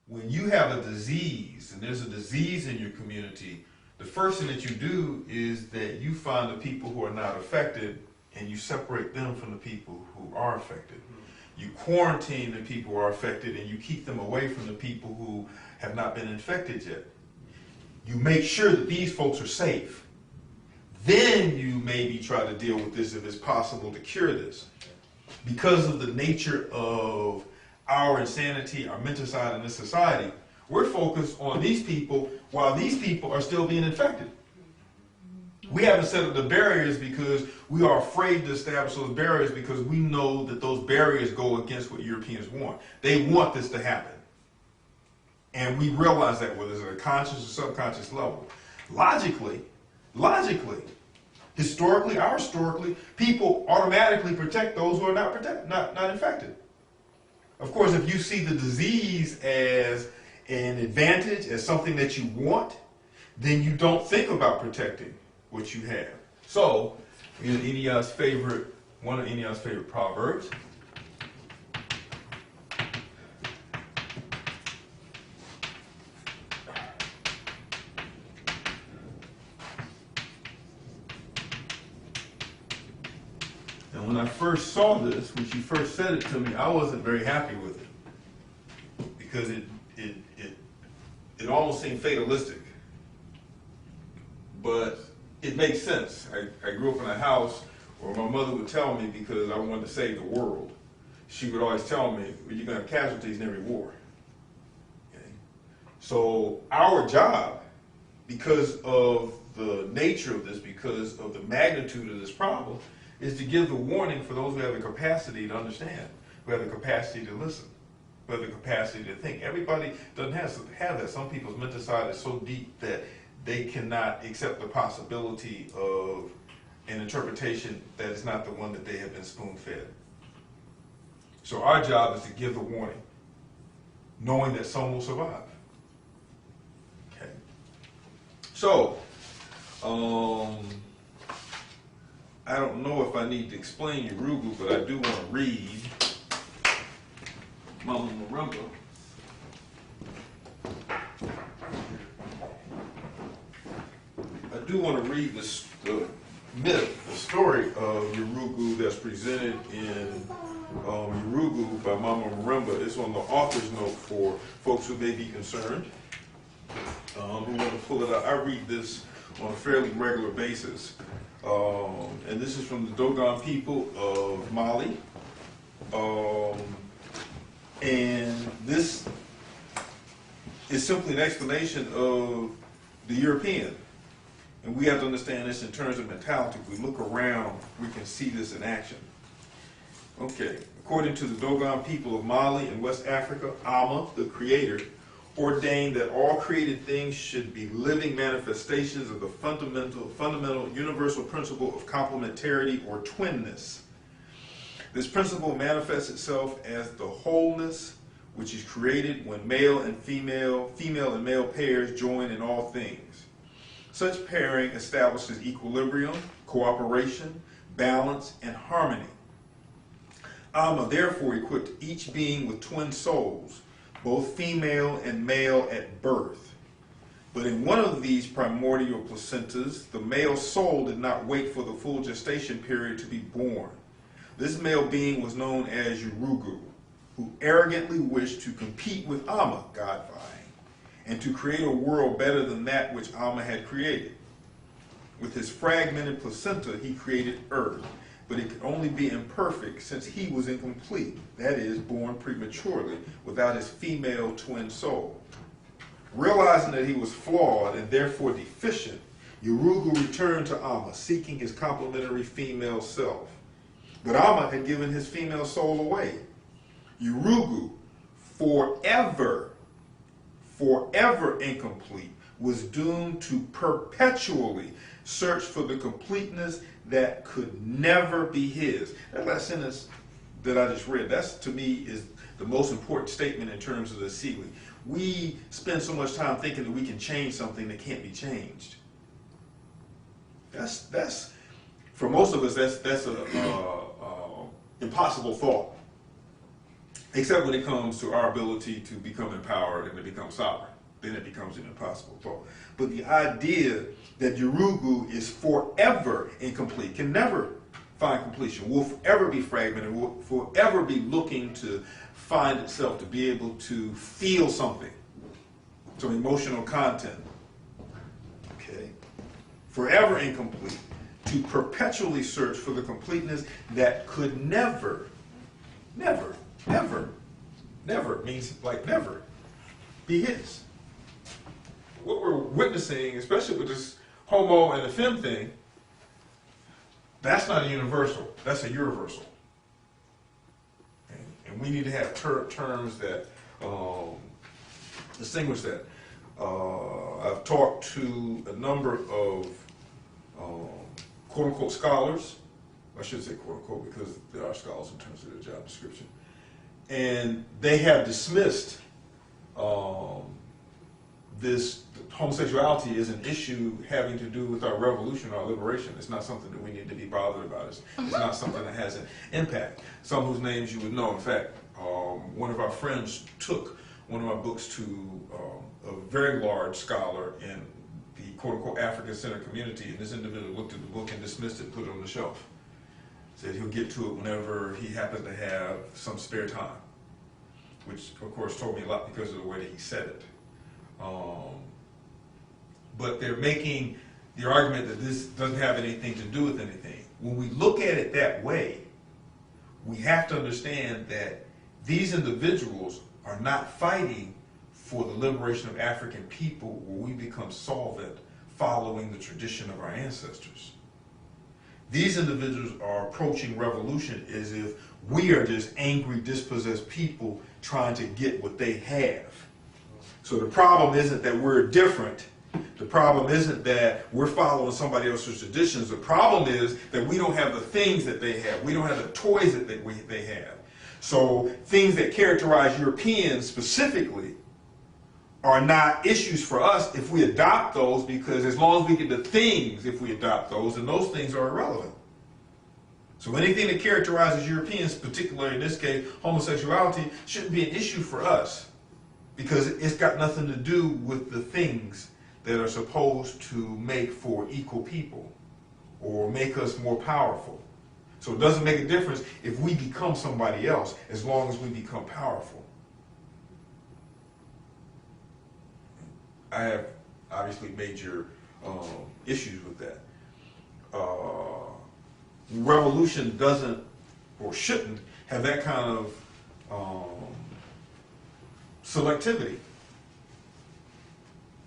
when you have a disease, and there's a disease in your community, the first thing that you do is that you find the people who are not affected and you separate them from the people who are affected. You quarantine the people who are affected and you keep them away from the people who have not been infected yet. You make sure that these folks are safe. Then you maybe try to deal with this if it's possible to cure this. Because of the nature of our insanity, our mental side in this society, we're focused on these people while these people are still being infected. We haven't set up the barriers because we are afraid to establish those barriers because we know that those barriers go against what Europeans want. They want this to happen. And we realize that whether it's at a conscious or subconscious level. Logically, historically, ourstorically, people automatically protect those who are not infected. Of course, if you see the disease as an advantage, as something that you want, then you don't think about protecting what you have. So, one of Enio's favorite proverbs. And when I first saw this, when she first said it to me, I wasn't very happy with it because it almost seemed fatalistic. But it makes sense. I grew up in a house where my mother would tell me, because I wanted to save the world, she would always tell me, well, you're going to have casualties in every war. Okay? So our job, because of the nature of this, because of the magnitude of this problem, is to give the warning for those who have the capacity to understand, who have the capacity to listen, who have the capacity to think. Everybody doesn't have that. Some people's mental side is so deep that they cannot accept the possibility of an interpretation that is not the one that they have been spoon-fed. So our job is to give the warning, knowing that some will survive. Okay. So, I don't know if I need to explain Yurugu, but I do want to read Mama Mwalimu. I do want to read the myth, the story of Yurugu that's presented in Yurugu by Mama Mwalimu. It's on the author's note for folks who may be concerned, who want to pull it out. I read this on a fairly regular basis. And this is from the Dogon people of Mali. And this is simply an explanation of the European. And we have to understand this in terms of mentality. If we look around, we can see this in action. Okay, according to the Dogon people of Mali in West Africa, Amma, the creator, ordained that all created things should be living manifestations of the fundamental universal principle of complementarity or twinness. This principle manifests itself as the wholeness which is created when male and female and male pairs join in all things. Such pairing establishes equilibrium, cooperation, balance, and harmony. Amma therefore equipped each being with twin souls, both female and male at birth. But in one of these primordial placentas, the male soul did not wait for the full gestation period to be born. This male being was known as Yurugu, who arrogantly wished to compete with Amma, God-vying, and to create a world better than that which Amma had created. With his fragmented placenta, he created Earth, but it could only be imperfect since he was incomplete, that is, born prematurely, without his female twin soul. Realizing that he was flawed and therefore deficient, Yurugu returned to Amma, seeking his complementary female self. But Amma had given his female soul away. Yurugu, forever incomplete, was doomed to perpetually search for the completeness that could never be his. That last sentence that I just read, that's to me is the most important statement in terms of the assailing. We spend so much time thinking that we can change something that can't be changed. That's for most of us, that's an impossible thought. except when it comes to our ability to become empowered and to become sovereign. Then it becomes an impossible thought. But the idea that Yurugu is forever incomplete, can never find completion, will forever be fragmented, will forever be looking to find itself, to be able to feel something. So emotional content, okay? Forever incomplete, to perpetually search for the completeness that could never, never, never, never, means like never, be his. What we're witnessing, especially with this homo and the femme thing, that's not a universal, that's a universal. And we need to have terms that distinguish that. I've talked to a number of quote-unquote scholars. I should say quote-unquote because there are scholars in terms of their job description. And they have dismissed this homosexuality is an issue having to do with our revolution, our liberation. It's not something that we need to be bothered about. It's not something that has an impact. Some whose names you would know. In fact, one of our friends took one of my books to a very large scholar in the quote-unquote African-centered community, and this individual looked at the book and dismissed it and put it on the shelf. Said he'll get to it whenever he happens to have some spare time, which of course told me a lot because of the way that he said it. But they're making the argument that this doesn't have anything to do with anything. When we look at it that way, we have to understand that these individuals are not fighting for the liberation of African people where we become solvent following the tradition of our ancestors. These individuals are approaching revolution as if we are just angry, dispossessed people trying to get what they have. So the problem isn't that we're different. The problem isn't that we're following somebody else's traditions. The problem is that we don't have the things that they have. We don't have the toys that they have. So things that characterize Europeans specifically are not issues for us if we adopt those, because as long as we get the things, if we adopt those, then those things are irrelevant. So anything that characterizes Europeans, particularly in this case, homosexuality, shouldn't be an issue for us, because it's got nothing to do with the things that are supposed to make for equal people or make us more powerful. So it doesn't make a difference if we become somebody else as long as we become powerful. I have obviously major issues with that. Revolution doesn't or shouldn't have that kind of selectivity.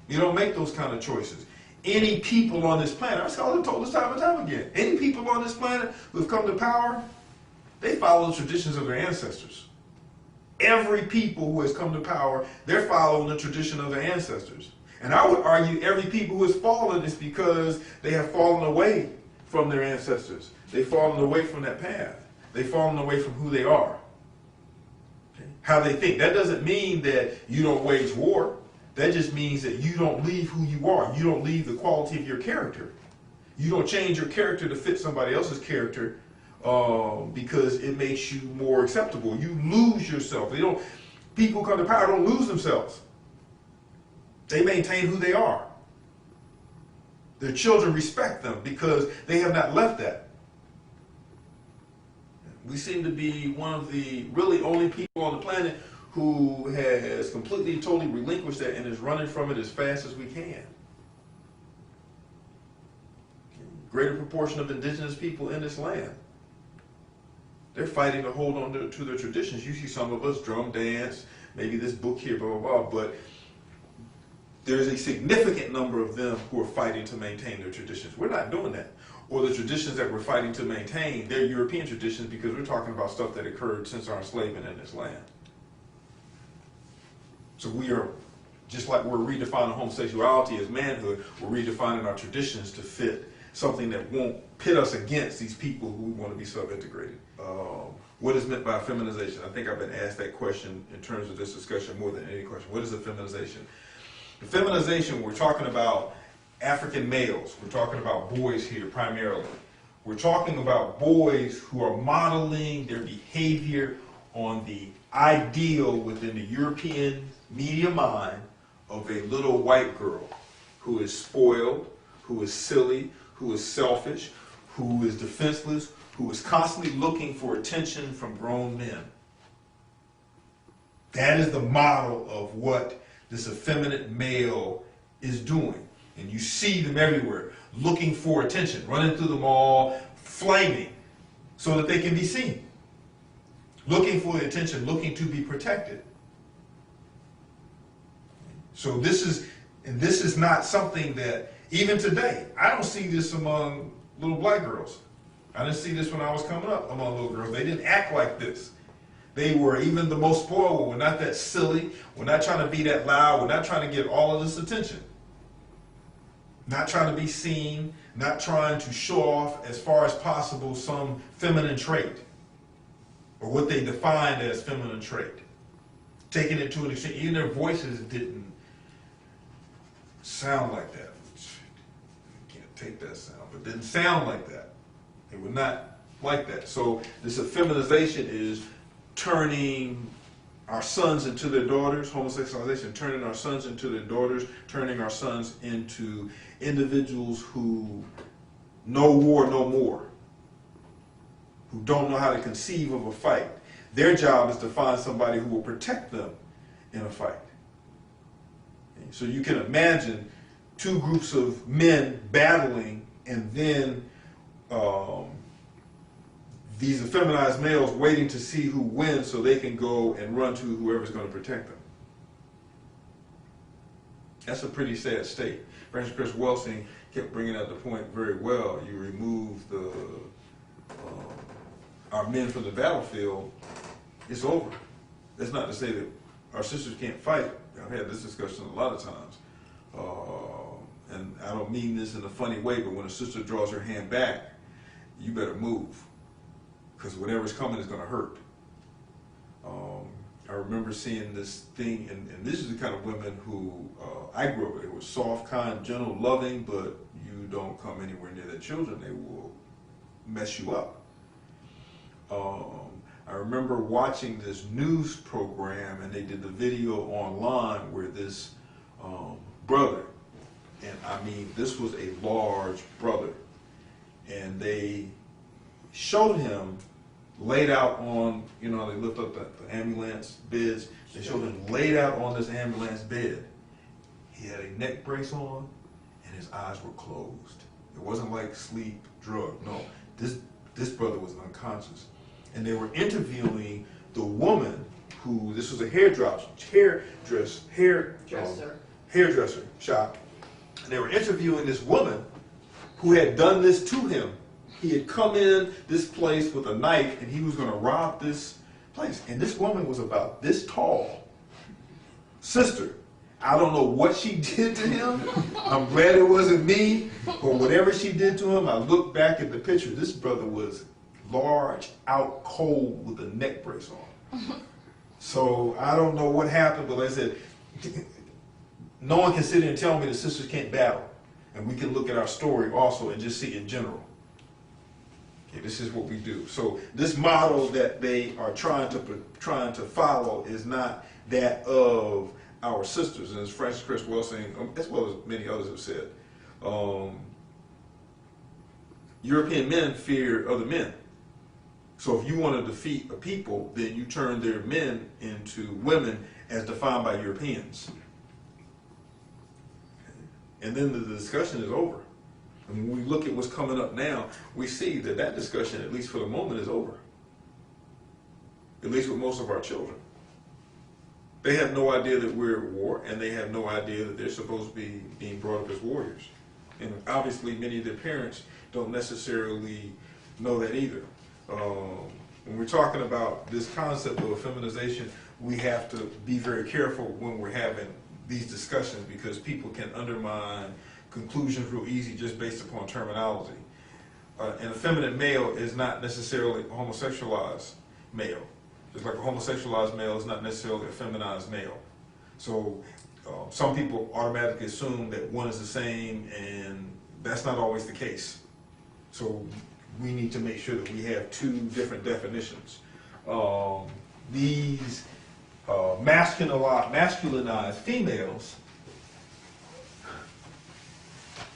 You don't make those kind of choices. Any people on this planet, our scholars have told us time and time again, any people on this planet who have come to power, they follow the traditions of their ancestors. Every people who has come to power, they're following the tradition of their ancestors. And I would argue every people who has fallen is because they have fallen away from their ancestors. They've fallen away from that path. They've fallen away from who they are. Okay? How they think. That doesn't mean that you don't wage war. That just means that you don't leave who you are. You don't leave the quality of your character. You don't change your character to fit somebody else's character because it makes you more acceptable. You lose yourself. People who come to power don't lose themselves. They maintain who they are. Their children respect them because they have not left that. We seem to be one of the really only people on the planet who has completely, totally relinquished that and is running from it as fast as we can. Greater proportion of indigenous people in this land, they're fighting to hold on to their traditions. You see some of us drum dance, maybe this book here, blah, blah, blah, but there's a significant number of them who are fighting to maintain their traditions. We're not doing that. Or the traditions that we're fighting to maintain, they're European traditions because we're talking about stuff that occurred since our enslavement in this land. So we are, just like we're redefining homosexuality as manhood, we're redefining our traditions to fit something that won't pit us against these people who we want to be self-integrated. What is meant by feminization? I think I've been asked that question in terms of this discussion more than any question. What is a feminization? The feminization, we're talking about African males. We're talking about boys here primarily. We're talking about boys who are modeling their behavior on the ideal within the European media mind of a little white girl who is spoiled, who is silly, who is selfish, who is defenseless, who is constantly looking for attention from grown men. That is the model of what this effeminate male is doing. And you see them everywhere, looking for attention, running through the mall, flaming, so that they can be seen. Looking for the attention, looking to be protected. So this is not something that, even today, I don't see this among little black girls. I didn't see this when I was coming up among little girls. They didn't act like this. They were, even the most spoiled, we're not that silly, we're not trying to be that loud, we're not trying to get all of this attention. Not trying to be seen, not trying to show off as far as possible some feminine trait, or what they defined as feminine trait. Taking it to an extreme, even their voices didn't sound like that. Can't take that sound, but didn't sound like that. They were not like that. So this effeminization is turning our sons into their daughters, homosexualization, turning our sons into their daughters, turning our sons into individuals who know war no more, who don't know how to conceive of a fight. Their job is to find somebody who will protect them in a fight. So you can imagine two groups of men battling, and then these effeminized males waiting to see who wins so they can go and run to whoever's going to protect them. That's a pretty sad state. Francis Chris Welsing kept bringing out the point very well. You remove our men from the battlefield, it's over. That's not to say that our sisters can't fight. I've had this discussion a lot of times. And I don't mean this in a funny way, but when a sister draws her hand back, you better move, because whatever's coming is going to hurt. I remember seeing this thing, and this is the kind of women who I grew up with. They were soft, kind, gentle, loving, but you don't come anywhere near their children, they will mess you up. I remember watching this news program, and they did the video online where this brother, and I mean this was a large brother, and they showed him laid out on, you know, they lift up the ambulance beds, they showed him laid out on this ambulance bed. He had a neck brace on, and his eyes were closed. It wasn't like sleep, drug, no. This brother was unconscious. And they were interviewing the woman who, this was a hairdresser shop, and they were interviewing this woman who had done this to him. He had come in this place with a knife, and he was going to rob this place. And this woman was about this tall. Sister, I don't know what she did to him. I'm glad it wasn't me. But whatever she did to him, I look back at the picture. This brother was large, out cold with a neck brace on. So I don't know what happened, but like I said, no one can sit here and tell me the sisters can't battle. And we can look at our story also and just see in general. Okay, this is what we do. So this model that they are trying to follow is not that of our sisters. And as Francis Chris Welsing, as well as many others have said, European men fear other men. So if you want to defeat a people, then you turn their men into women as defined by Europeans. And then the discussion is over. And when we look at what's coming up now, we see that that discussion, at least for the moment, is over. At least with most of our children. They have no idea that we're at war, and they have no idea that they're supposed to be being brought up as warriors. And obviously many of their parents don't necessarily know that either. When we're talking about this concept of feminization, we have to be very careful when we're having these discussions, because people can undermine conclusions real easy just based upon terminology. An effeminate male is not necessarily a homosexualized male. Just like a homosexualized male is not necessarily a feminized male. So some people automatically assume that one is the same, and that's not always the case. So we need to make sure that we have two different definitions. these masculinized females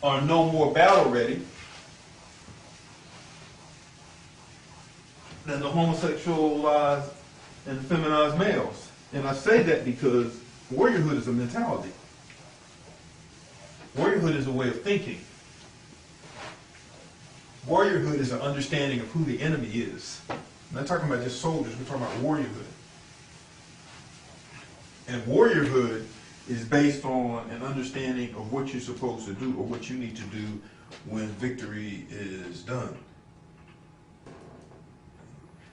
are no more battle ready than the homosexualized and feminized males. And I say that because warriorhood is a mentality. Warriorhood is a way of thinking. Warriorhood is an understanding of who the enemy is. I'm not talking about just soldiers, we're talking about warriorhood. And warriorhood is based on an understanding of what you're supposed to do or what you need to do when victory is done.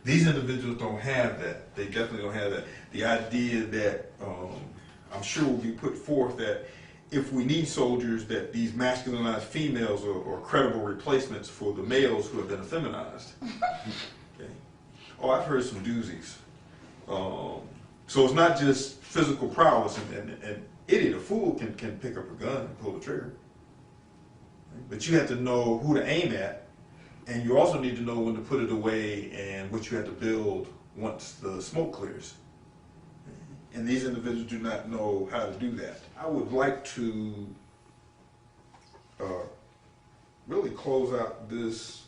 These individuals don't have that. They definitely don't have that. The idea that I'm sure will be put forth that if we need soldiers, that these masculinized females are credible replacements for the males who have been effeminized. Okay. Oh, I've heard some doozies. So it's not just physical prowess. An idiot, a fool can pick up a gun and pull the trigger. But you have to know who to aim at, and you also need to know when to put it away and what you have to build once the smoke clears. And these individuals do not know how to do that. I would like to really close out this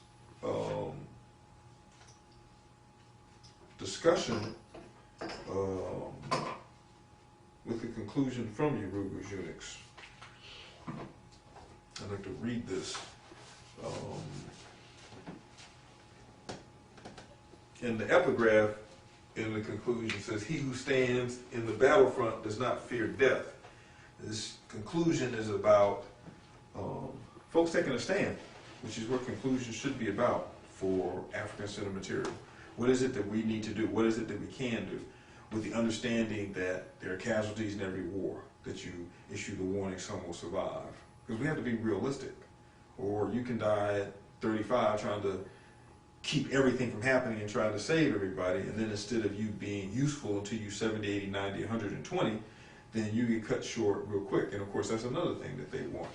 discussion with a conclusion from Yurugu's Eunuchs. I'd like to read this. In the epigraph, in the conclusion, says, "He who stands in the battlefront does not fear death." This conclusion is about folks taking a stand, which is what conclusions should be about for African-centered material. What is it that we need to do? What is it that we can do? With the understanding that there are casualties in every war, that you issue the warning some will survive. Because we have to be realistic. Or you can die at 35 trying to keep everything from happening and trying to save everybody, and then instead of you being useful until you're 70, 80, 90, 120, then you get cut short real quick. And of course, that's another thing that they want.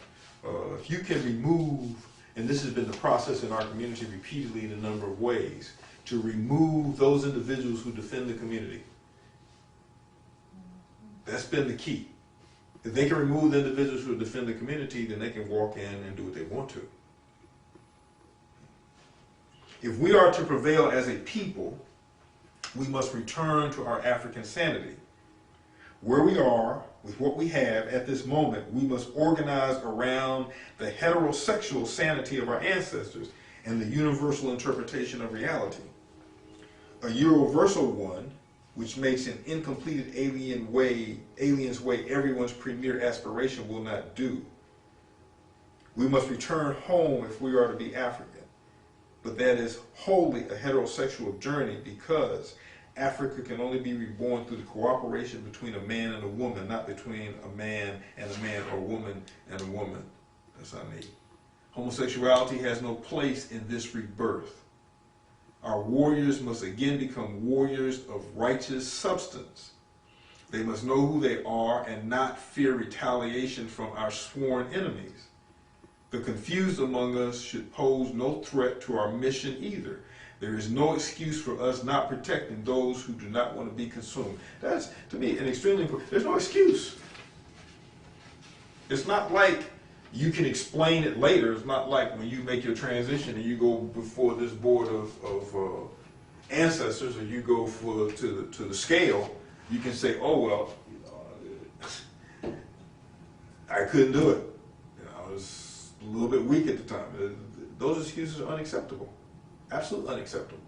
If you can remove, and this has been the process in our community repeatedly in a number of ways, to remove those individuals who defend the community. That's been the key. If they can remove the individuals who defend the community, then they can walk in and do what they want to. If we are to prevail as a people, we must return to our African sanity. Where we are, with what we have at this moment, we must organize around the heterosexual sanity of our ancestors and the universal interpretation of reality. A universal one, which makes an incompleted alien's way everyone's premier aspiration, will not do. We must return home if we are to be African. But that is wholly a heterosexual journey, because Africa can only be reborn through the cooperation between a man and a woman, not between a man and a man or a woman and a woman. That's not me. Homosexuality has no place in this rebirth. Our warriors must again become warriors of righteous substance. They must know who they are and not fear retaliation from our sworn enemies. The confused among us should pose no threat to our mission either. There is no excuse for us not protecting those who do not want to be consumed. That's, to me, an extremely important. There's no excuse. It's not like you can explain it later. It's not like when you make your transition and you go before this board of ancestors, or you go to the scale. You can say, "Oh well, I couldn't do it. I was a little bit weak at the time." Those excuses are unacceptable. Absolutely unacceptable.